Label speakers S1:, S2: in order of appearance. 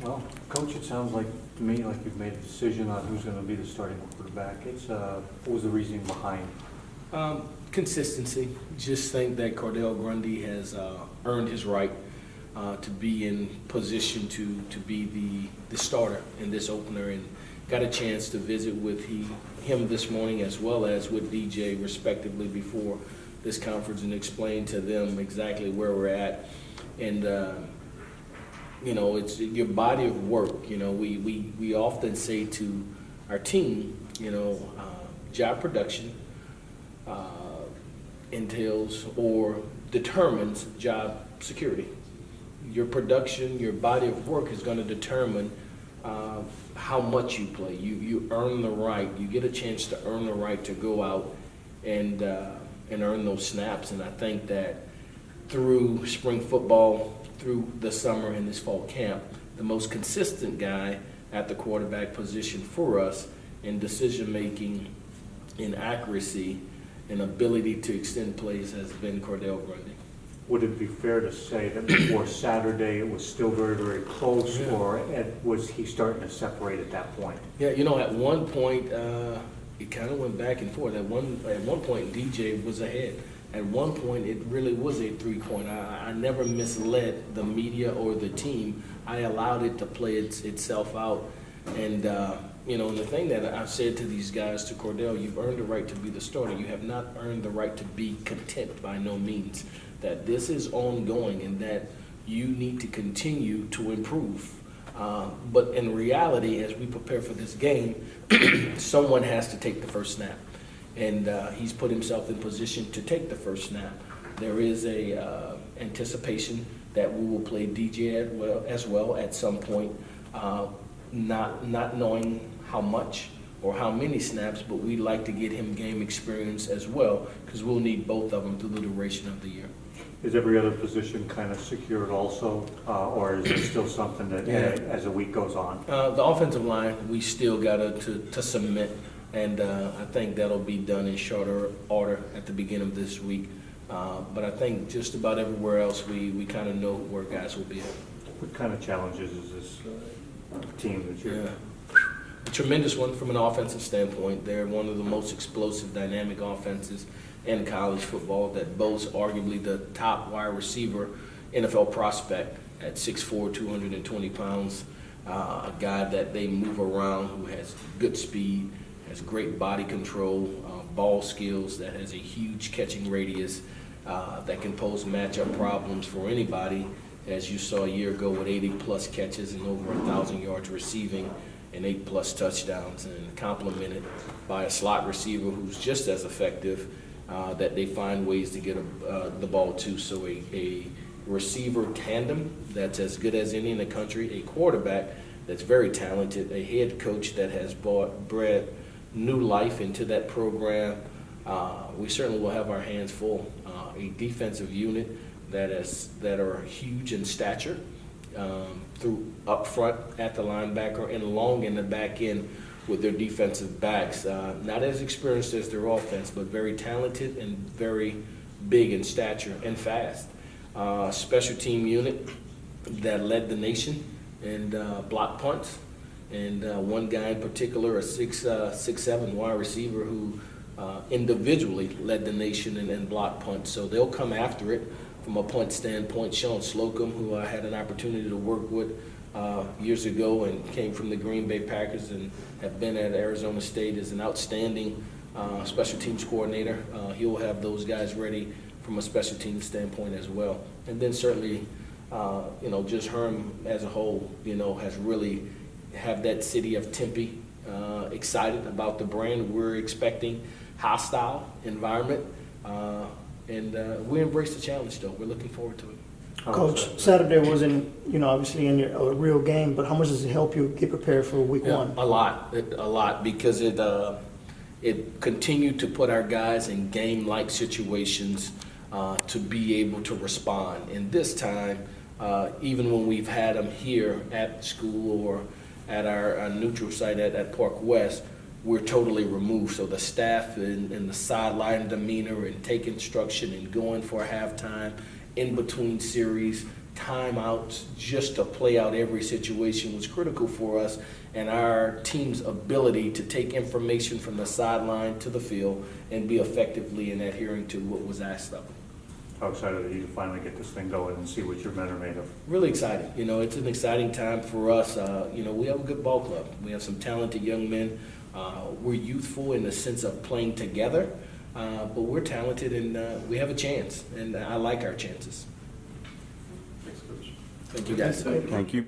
S1: Well, Coach, it sounds like to me like you've made a decision on who's going to be the starting quarterback. What was the reasoning behind?
S2: Consistency. Just think that Cordell Grundy has earned his right to be in position to be the starter in this opener, and got a chance to visit with him this morning as well as with DJ respectively before this conference and explain to them exactly where we're at. And it's your body of work. We often say to our team, job production entails or determines job security. Your production, your body of work is going to determine how much you play. You earn the right. You get a chance to earn the right to go out and earn those snaps. And I think that through spring football, through the summer and this fall camp, the most consistent guy at the quarterback position for us in decision making, in accuracy, and ability to extend plays has been Cordell Grundy.
S1: Would it be fair to say that before Saturday it was still very, very close, or was he starting to separate at that point?
S2: Yeah, at one point it kind of went back and forth. At one point DJ was ahead. At one point it really was a 3-point. I never misled the media or the team. I allowed it to play itself out. And and the thing that I've said to these guys, to Cordell, you've earned the right to be the starter. You have not earned the right to be content by no means. That this is ongoing and that you need to continue to improve. But in reality, as we prepare for this game, someone has to take the first snap. And he's put himself in position to take the first snap. There is a anticipation that we will play DJ as well at some point, not knowing how much or how many snaps, but we'd like to get him game experience as well, because we'll need both of them through the duration of the year.
S1: Is every other position kind of secured also, or is it still something that as the week goes on?
S2: The offensive line, we still got to submit, and I think that'll be done in shorter order at the beginning of this week. But I think just about everywhere else, we kind of know where guys will be at.
S1: What kind of challenges is this team that you're?
S2: A tremendous one from an offensive standpoint. They're one of the most explosive, dynamic offenses in college football that boasts arguably the top wide receiver NFL prospect at 6'4", 220 pounds, a guy that they move around who has good speed, has great body control, ball skills, that has a huge catching radius, that can pose matchup problems for anybody, as you saw a year ago with 80-plus catches and over 1,000 yards receiving and 8+ touchdowns, and complemented by a slot receiver who's just as effective, that they find ways to get the ball to. So a receiver tandem that's as good as any in the country, a quarterback that's very talented, a head coach that has bred new life into that program. We certainly will have our hands full. A defensive unit that are huge in stature, through up front at the linebacker and long in the back end with their defensive backs. Not as experienced as their offense, but very talented and very big in stature and fast. Special team unit that led the nation in block punts. And one guy in particular, a 6'7" wide receiver who individually led the nation in block punts. So they'll come after it from a punt standpoint. Sean Slocum, who I had an opportunity to work with years ago and came from the Green Bay Packers and have been at Arizona State, is an outstanding special teams coordinator. He'll have those guys ready from a special teams standpoint as well. And then certainly, just Herm as a whole, has really have that city of Tempe excited about the brand. We're expecting hostile environment, and we embrace the challenge, though. We're looking forward to it.
S3: Coach, Saturday wasn't, obviously a real game, but how much does it help you get prepared for week one?
S2: A lot, because it continued to put our guys in game-like situations to be able to respond. And this time, even when we've had them here at school or at our neutral site at Park West, we're totally removed. So the staff and the sideline demeanor and take instruction and going for a halftime, in between series, timeouts just to play out every situation was critical for us and our team's ability to take information from the sideline to the field and be effectively in adhering to what was asked of them.
S1: How excited are you to finally get this thing going and see what your men are made of?
S2: Really exciting. You know, it's an exciting time for us. You know, we have a good ball club. We have some talented young men. We're youthful in the sense of playing together, but we're talented and we have a chance, and I like our chances.
S1: Thanks, Coach.
S2: Thank you, guys.
S4: Thank you.